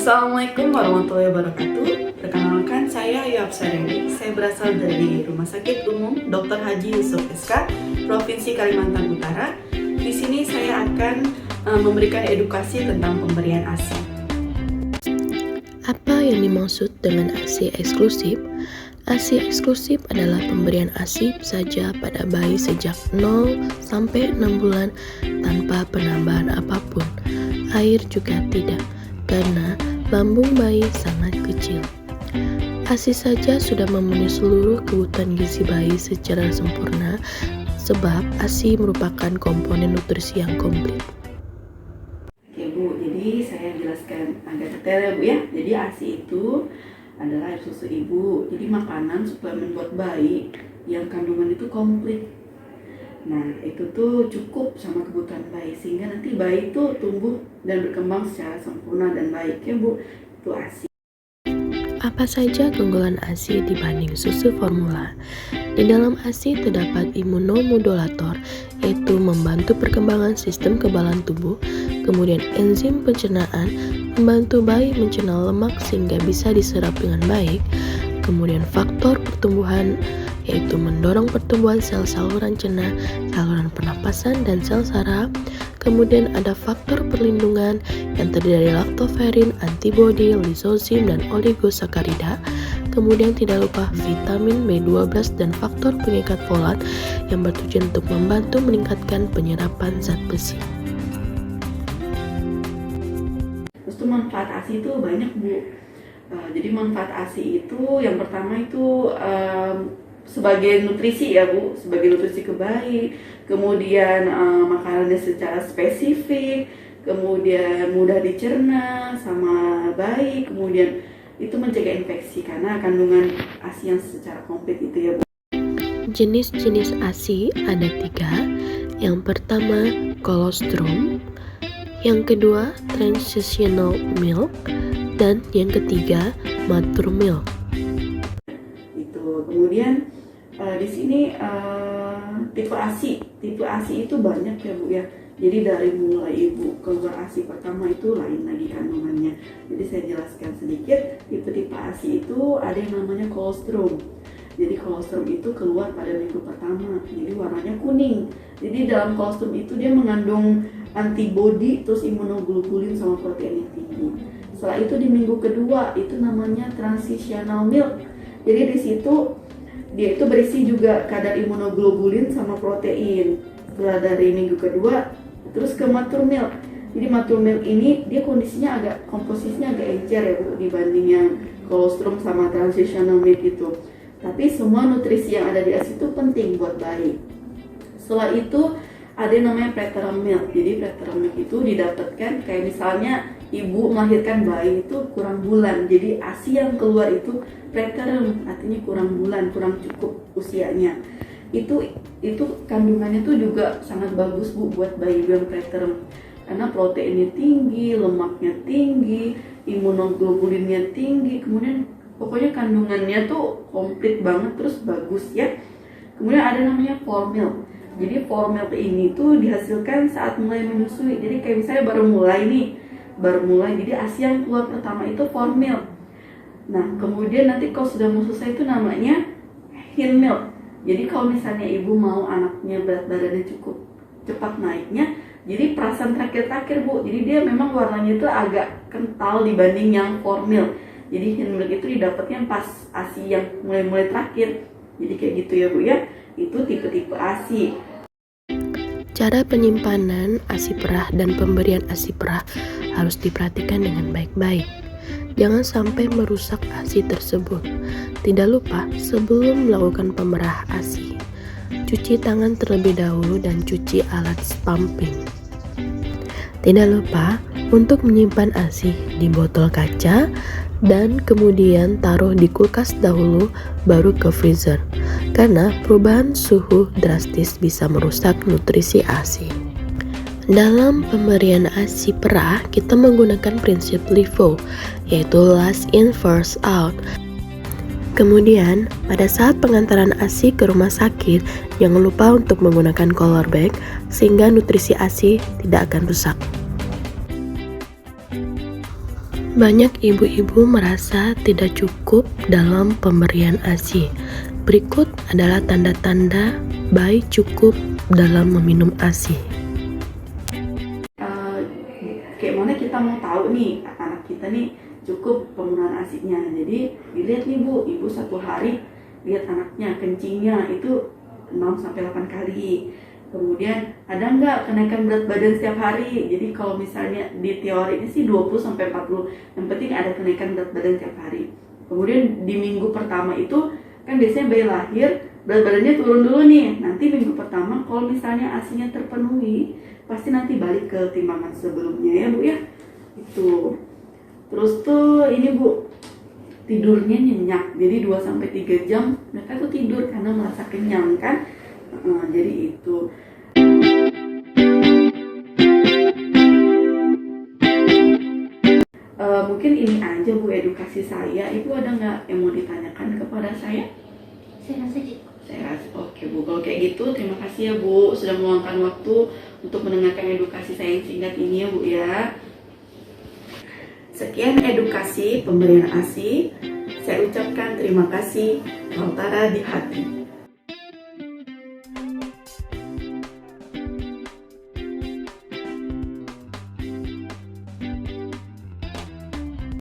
Assalamualaikum warahmatullahi wabarakatuh. Perkenalkan, saya Ayu Absareni. Saya berasal dari Rumah Sakit Umum Dr. Haji Yusuf SK, Provinsi Kalimantan Utara. Di sini saya akan memberikan edukasi tentang pemberian ASI. Apa yang dimaksud dengan ASI eksklusif? ASI eksklusif adalah pemberian ASI saja pada bayi sejak 0 sampai 6 bulan tanpa penambahan apapun. Air juga tidak, karena lambung bayi sangat kecil. ASI saja sudah memenuhi seluruh kebutuhan gizi bayi secara sempurna, sebab ASI merupakan komponen nutrisi yang komplit. Oke Bu, jadi saya jelaskan agak detail ya Bu ya. Jadi ASI itu adalah air susu ibu. Jadi makanan suplemen buat bayi yang kandungan itu komplit. Nah, itu tuh cukup sama kebutuhan bayi sehingga nanti bayi tuh tumbuh dan berkembang secara sempurna dan baik ya Bu. Itu ASI. Apa saja keunggulan ASI dibanding susu formula? Di dalam ASI terdapat imunomodulator, yaitu membantu perkembangan sistem kekebalan tubuh, kemudian enzim pencernaan, membantu bayi mencerna lemak sehingga bisa diserap dengan baik, kemudian faktor pertumbuhan, yaitu mendorong pertumbuhan sel saluran cerna, saluran pernapasan, dan sel saraf. Kemudian ada faktor perlindungan yang terdiri dari laktoferin, antibodi, lisosim, dan oligosakarida. Kemudian tidak lupa vitamin B12 dan faktor pengikat folat yang bertujuan untuk membantu meningkatkan penyerapan zat besi. Terus tuh manfaat ASI itu banyak Bu. Jadi manfaat ASI itu yang pertama itu sebagai nutrisi ya Bu, sebagai nutrisi ke bayi, kemudian makanannya secara spesifik, kemudian mudah dicerna sama bayi, kemudian itu mencegah infeksi karena kandungan ASI yang secara komplit itu ya Bu. Jenis-jenis ASI ada 3. Yang pertama colostrum, yang kedua transitional milk, dan yang ketiga mature milk. Kemudian di sini tipe ASI itu banyak ya Bu ya. Jadi dari mulai ibu keluar ASI pertama itu lain lagi kandungannya. Jadi saya jelaskan sedikit, tipe-tipe ASI itu ada yang namanya colostrum. Jadi colostrum itu keluar pada minggu pertama, jadi warnanya kuning. Jadi dalam colostrum itu dia mengandung antibodi, terus imunoglobulin sama protein yang tinggi. Setelah itu di minggu kedua itu namanya transitional milk. Jadi di situ dia itu berisi juga kadar imunoglobulin sama protein. Setelah dari minggu kedua terus ke mature milk. Jadi mature milk ini dia komposisinya agak encer ya Bu dibanding yang colostrum sama transitional milk itu. Tapi semua nutrisi yang ada di ASI itu penting buat bayi. Setelah itu ada yang namanya preterm milk. Jadi preterm milk itu didapatkan kayak misalnya ibu melahirkan bayi itu kurang bulan. Jadi ASI yang keluar itu preterm, artinya kurang bulan, kurang cukup usianya. Itu kandungannya tuh juga sangat bagus Bu buat bayi yang preterm. Karena proteinnya tinggi, lemaknya tinggi, imunoglobulinnya tinggi, kemudian pokoknya kandungannya tuh komplit banget terus bagus ya. Kemudian ada namanya formil. Jadi formil ini tuh dihasilkan saat mulai menyusui. Jadi kayak misalnya baru mulai, jadi ASI yang keluar pertama itu formil. Nah kemudian nanti kalau sudah mau selesai itu namanya hin milk. Jadi kalau misalnya ibu mau anaknya berat badannya cukup cepat naiknya, jadi perasan terakhir Bu. Jadi dia memang warnanya itu agak kental dibanding yang formil. Jadi hin milk itu didapatnya pas ASI yang mulai terakhir. Jadi kayak gitu ya Bu ya. Itu tipe-tipe ASI. Cara penyimpanan ASI perah dan pemberian ASI perah harus diperhatikan dengan baik-baik. Jangan sampai merusak ASI tersebut. Tidak lupa, sebelum melakukan pemerah ASI, cuci tangan terlebih dahulu dan cuci alat pumping. Tidak lupa untuk menyimpan ASI di botol kaca dan kemudian taruh di kulkas dahulu baru ke freezer. Karena perubahan suhu drastis bisa merusak nutrisi ASI. Dalam pemberian ASI perah, kita menggunakan prinsip LIFO, yaitu last in first out. Kemudian, pada saat pengantaran ASI ke rumah sakit, jangan lupa untuk menggunakan color bag sehingga nutrisi ASI tidak akan rusak. Banyak ibu-ibu merasa tidak cukup dalam pemberian ASI. Berikut adalah tanda-tanda bayi cukup dalam meminum ASI. Kayak mana kita mau tahu nih anak kita nih cukup penggunaan ASI-nya. Jadi dilihat nih Bu, ibu satu hari lihat anaknya kencingnya itu 6-8 kali. Kemudian ada nggak kenaikan berat badan setiap hari? Jadi kalau misalnya di teori ini sih 20-40, yang penting ada kenaikan berat badan setiap hari. Kemudian di minggu pertama itu kan biasanya bayi lahir berat badannya turun dulu nih. Nanti minggu pertama kalau misalnya ASI-nya terpenuhi, pasti nanti balik ke timbangan sebelumnya ya Bu ya. Itu. Terus tuh ini Bu, tidurnya nyenyak. Jadi 2-3 jam mereka tuh tidur karena merasa kenyang kan. Jadi itu. Mungkin ini aja Bu edukasi saya. Ibu ada nggak yang mau ditanyakan kepada saya? Saya rasa cukup. Saya rasa oke Bu. Kalau kayak gitu terima kasih ya Bu sudah meluangkan waktu untuk mendengarkan edukasi saya yang singkat ini ya Bu ya. Sekian edukasi pemberian ASI. Saya ucapkan terima kasih. Lautara di hati.